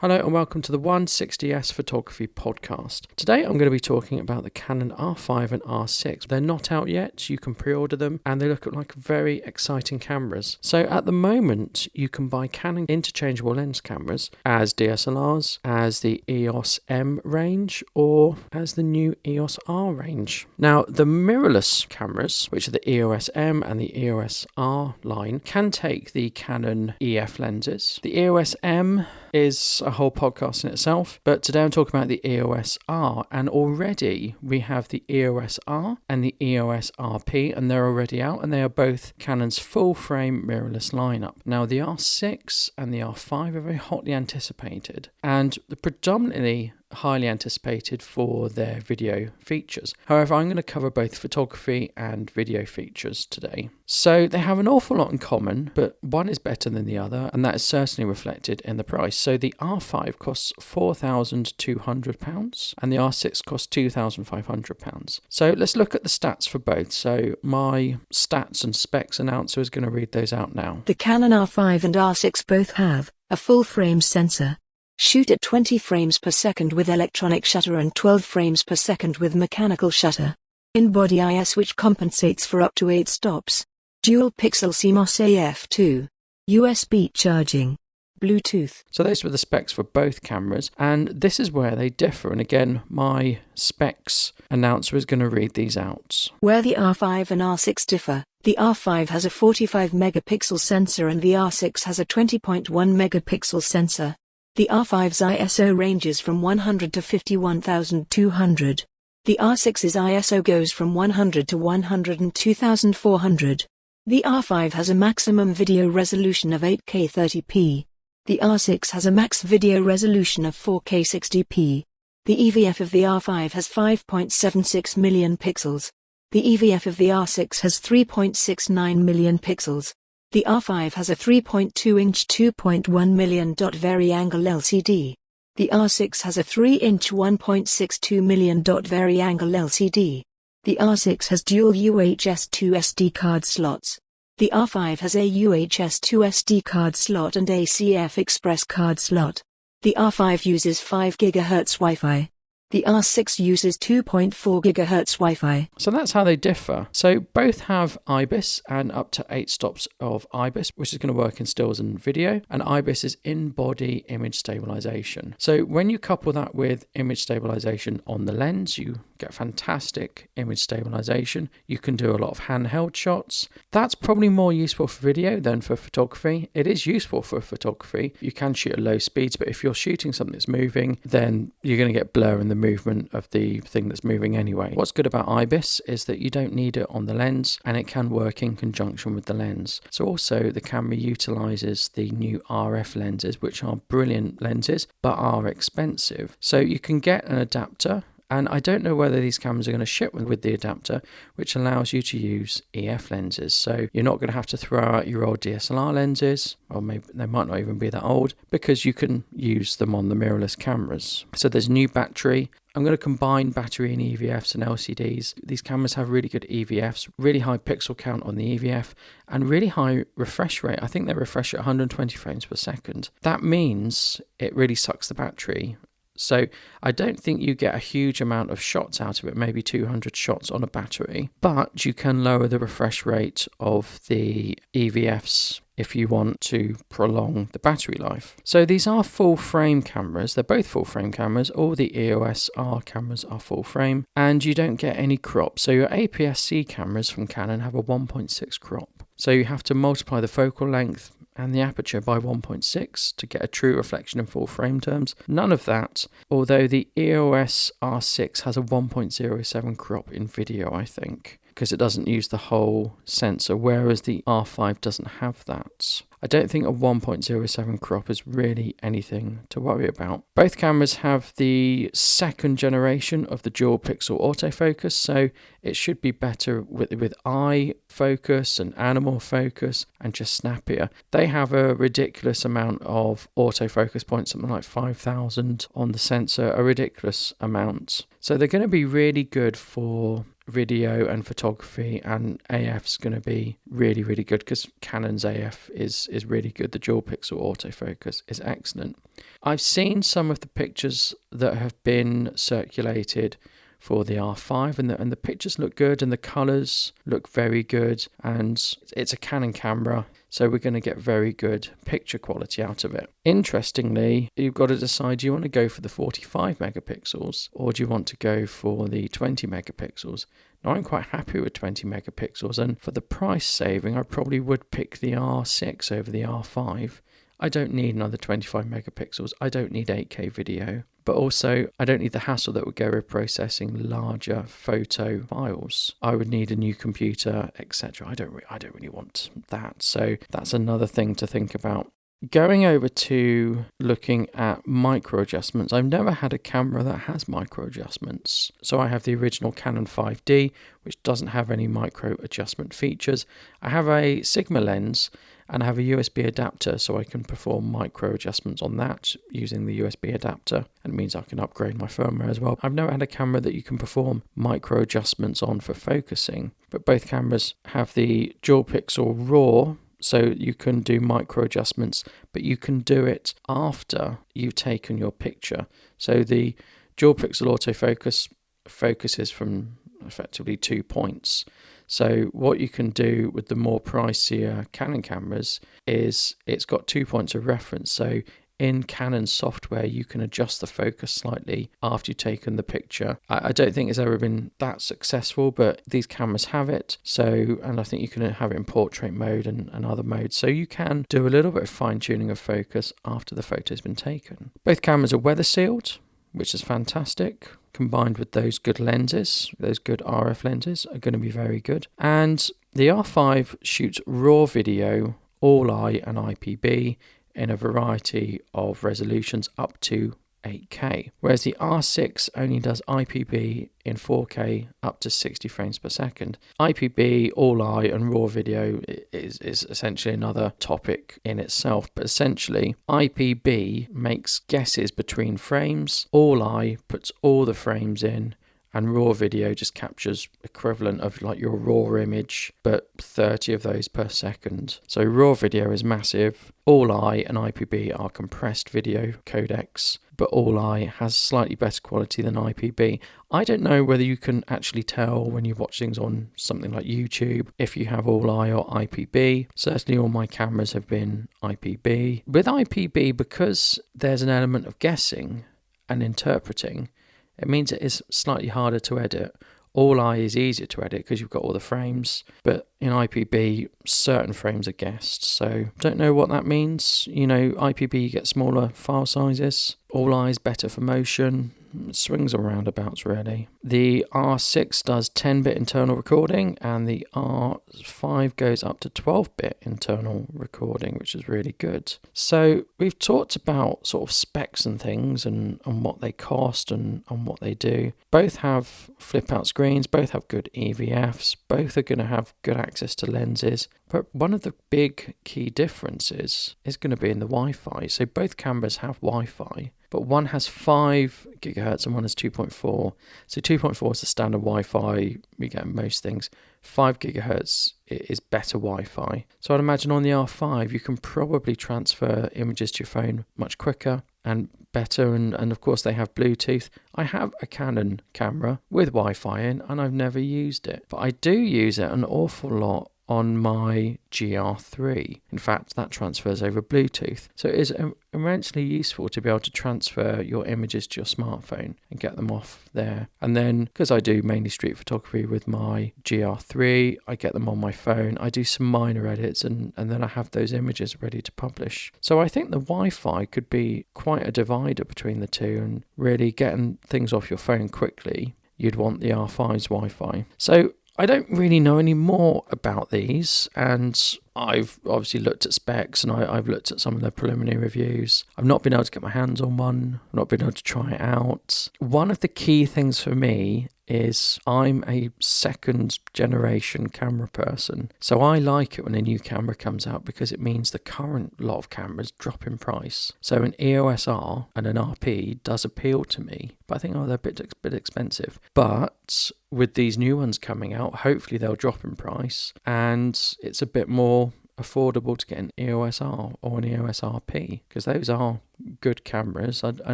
Hello and welcome to the 160S Photography Podcast. Today I'm going to be talking about the Canon R5 and R6. They're not out yet, you can pre-order them and they look like very exciting cameras. So at the moment you can buy Canon interchangeable lens cameras as DSLRs, as the EOS M range or as the new EOS R range. Now the mirrorless cameras, which are the EOS M and the EOS R line, can take the Canon EF lenses. The EOS M is a whole podcast in itself, but today I'm talking about the EOS R, and already we have the EOS R and the EOS RP, and they're already out, and they are both Canon's full frame mirrorless lineup. Now the R6 and the R5 are very hotly anticipated, and predominantly highly anticipated for their video features. However, I'm going to cover both photography and video features today. So they have an awful lot in common, but one is better than the other, and that is certainly reflected in the price. So the R5 costs £4,200 and the R6 costs £2,500. So let's look at the stats for both. So my stats and specs announcer is going to read those out now. The Canon R5 and R6 both have a full frame sensor. Shoot at 20 frames per second with electronic shutter and 12 frames per second with mechanical shutter. In-body IS which compensates for up to 8 stops. Dual pixel CMOS AF2. USB charging. Bluetooth. So those were the specs for both cameras, and this is where they differ. And again, my specs announcer is going to read these out. Where the R5 and R6 differ, the R5 has a 45 megapixel sensor and the R6 has a 20.1 megapixel sensor. The R5's ISO ranges from 100 to 51,200. The R6's ISO goes from 100 to 102,400. The R5 has a maximum video resolution of 8K 30p. The R6 has a max video resolution of 4K 60p. The EVF of the R5 has 5.76 million pixels. The EVF of the R6 has 3.69 million pixels. The R5 has a 3.2-inch 2.1 million dot vari-angle LCD. The R6 has a 3-inch 1.62 million dot vari-angle LCD. The R6 has dual UHS-2 SD card slots. The R5 has a UHS-2 SD card slot and a CF Express card slot. The R5 uses 5 GHz Wi-Fi. The R6 uses 2.4 GHz Wi-Fi. So that's how they differ. So both have IBIS and up to 8 stops of IBIS, which is going to work in stills and video. And IBIS is in-body image stabilization. So when you couple that with image stabilization on the lens, you get fantastic image stabilization. You can do a lot of handheld shots. That's probably more useful for video than for photography. It is useful for photography. You can shoot at low speeds, but if you're shooting something that's moving, then you're going to get blur in the movement of the thing that's moving anyway. What's good about IBIS is that you don't need it on the lens and it can work in conjunction with the lens. So also the camera utilizes the new RF lenses, which are brilliant lenses but are expensive. So you can get an adapter, and I don't know whether these cameras are going to ship with the adapter, which allows you to use EF lenses. So you're not going to have to throw out your old DSLR lenses, or maybe they might not even be that old, because you can use them on the mirrorless cameras. So there's new battery. I'm going to combine battery and EVFs and LCDs. These cameras have really good EVFs, really high pixel count on the EVF, and really high refresh rate. I think they refresh at 120 frames per second. That means it really sucks the battery. So I don't think you get a huge amount of shots out of it, maybe 200 shots on a battery, but you can lower the refresh rate of the EVFs if you want to prolong the battery life. So these are full frame cameras. They're both full frame cameras. All the EOS R cameras are full frame, and you don't get any crop. So your APS-C cameras from Canon have a 1.6 crop. So you have to multiply the focal length and the aperture by 1.6 to get a true reflection in full frame terms. None of that, although the EOS R6 has a 1.07 crop in video, I think, because it doesn't use the whole sensor, whereas the R5 doesn't have that. I don't think a 1.07 crop is really anything to worry about. Both cameras have the second generation of the dual pixel autofocus, so it should be better with eye focus and animal focus and just snappier. They have a ridiculous amount of autofocus points, something like 5,000 on the sensor, a ridiculous amount. So they're going to be really good for video and photography, and AF's going to be really, really good because Canon's AF is really good. The dual pixel autofocus is excellent. I've seen some of the pictures that have been circulated for the R5, and the pictures look good and the colours look very good, and it's a Canon camera, so we're going to get very good picture quality out of it. Interestingly, you've got to decide, do you want to go for the 45 megapixels or do you want to go for the 20 megapixels? Now, I'm quite happy with 20 megapixels, and for the price saving I probably would pick the R6 over the R5. I don't need another 25 megapixels. I don't need 8K video. But also, I don't need the hassle that would go with processing larger photo files. I would need a new computer, etc. I don't really want that. So that's another thing to think about. Going over to looking at micro adjustments, I've never had a camera that has micro adjustments. So I have the original Canon 5D, which doesn't have any micro adjustment features. I have a Sigma lens and I have a USB adapter, so I can perform micro adjustments on that using the USB adapter, and it means I can upgrade my firmware as well. I've never had a camera that you can perform micro adjustments on for focusing, but both cameras have the dual pixel RAW, so you can do micro adjustments, but you can do it after you've taken your picture. So the dual pixel autofocus focuses from effectively 2 points. So what you can do with the more pricier Canon cameras is it's got 2 points of reference. So in Canon software, you can adjust the focus slightly after you've taken the picture. I don't think it's ever been that successful, but these cameras have it. So, and I think you can have it in portrait mode and other modes. So you can do a little bit of fine tuning of focus after the photo has been taken. Both cameras are weather sealed, which is fantastic. Combined with those good lenses, those good RF lenses are going to be very good. And the R5 shoots RAW video, all-eye and IPB in a variety of resolutions up to 8K, whereas the R6 only does IPB in 4K up to 60 frames per second. IPB, all-eye and RAW video is essentially another topic in itself, but essentially IPB makes guesses between frames, all-eye puts all the frames in, and RAW video just captures equivalent of like your RAW image, but 30 of those per second. So RAW video is massive. All-eye and IPB are compressed video codecs, but all-eye has slightly better quality than IPB. I don't know whether you can actually tell when you watch things on something like YouTube if you have all-eye or IPB. Certainly all my cameras have been IPB. With IPB, because there's an element of guessing and interpreting, it means it is slightly harder to edit. All-eye is easier to edit because you've got all the frames, but in IPB, certain frames are guessed, so don't know what that means. You know, IPB, you get smaller file sizes. All-eye is better for motion. Swings and roundabouts, really. The R6 does 10-bit internal recording, and the R5 goes up to 12-bit internal recording, which is really good. So we've talked about sort of specs and things and what they cost and what they do. Both have flip-out screens, both have good EVFs, both are going to have good access to lenses. But one of the big key differences is going to be in the Wi-Fi. So both cameras have Wi-Fi, but one has 5 gigahertz and one has 2.4. So 2.4 is the standard Wi-Fi we get in most things. 5 gigahertz is better Wi-Fi. So I'd imagine on the R5 you can probably transfer images to your phone much quicker and better, and of course they have Bluetooth. I have a Canon camera with Wi-Fi in and I've never used it, but I do use it an awful lot on my GR3. In fact, that transfers over Bluetooth. So it is immensely useful to be able to transfer your images to your smartphone and get them off there. And then, because I do mainly street photography with my GR3, I get them on my phone. I do some minor edits and then I have those images ready to publish. So I think the Wi-Fi could be quite a divider between the two, and really getting things off your phone quickly, you'd want the R5's Wi-Fi. So I don't really know any more about these, and I've obviously looked at specs and I've looked at some of their preliminary reviews. I've not been able to get my hands on one. I've not been able to try it out. One of the key things for me is I'm a second generation camera person. So I like it when a new camera comes out because it means the current lot of cameras drop in price. So an EOS R and an RP does appeal to me, but I think, they're a bit expensive. But with these new ones coming out, hopefully they'll drop in price and it's a bit more affordable to get an EOS R or an EOS RP, because those are good cameras. I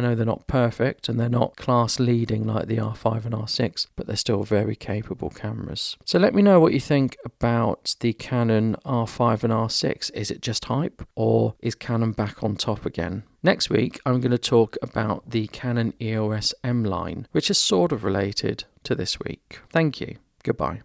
know they're not perfect and they're not class leading like the R5 and R6, but they're still very capable cameras. So let me know what you think about the Canon R5 and R6. Is it just hype, or is Canon back on top again? Next week, I'm going to talk about the Canon EOS M line, which is sort of related to this week. Thank you. Goodbye.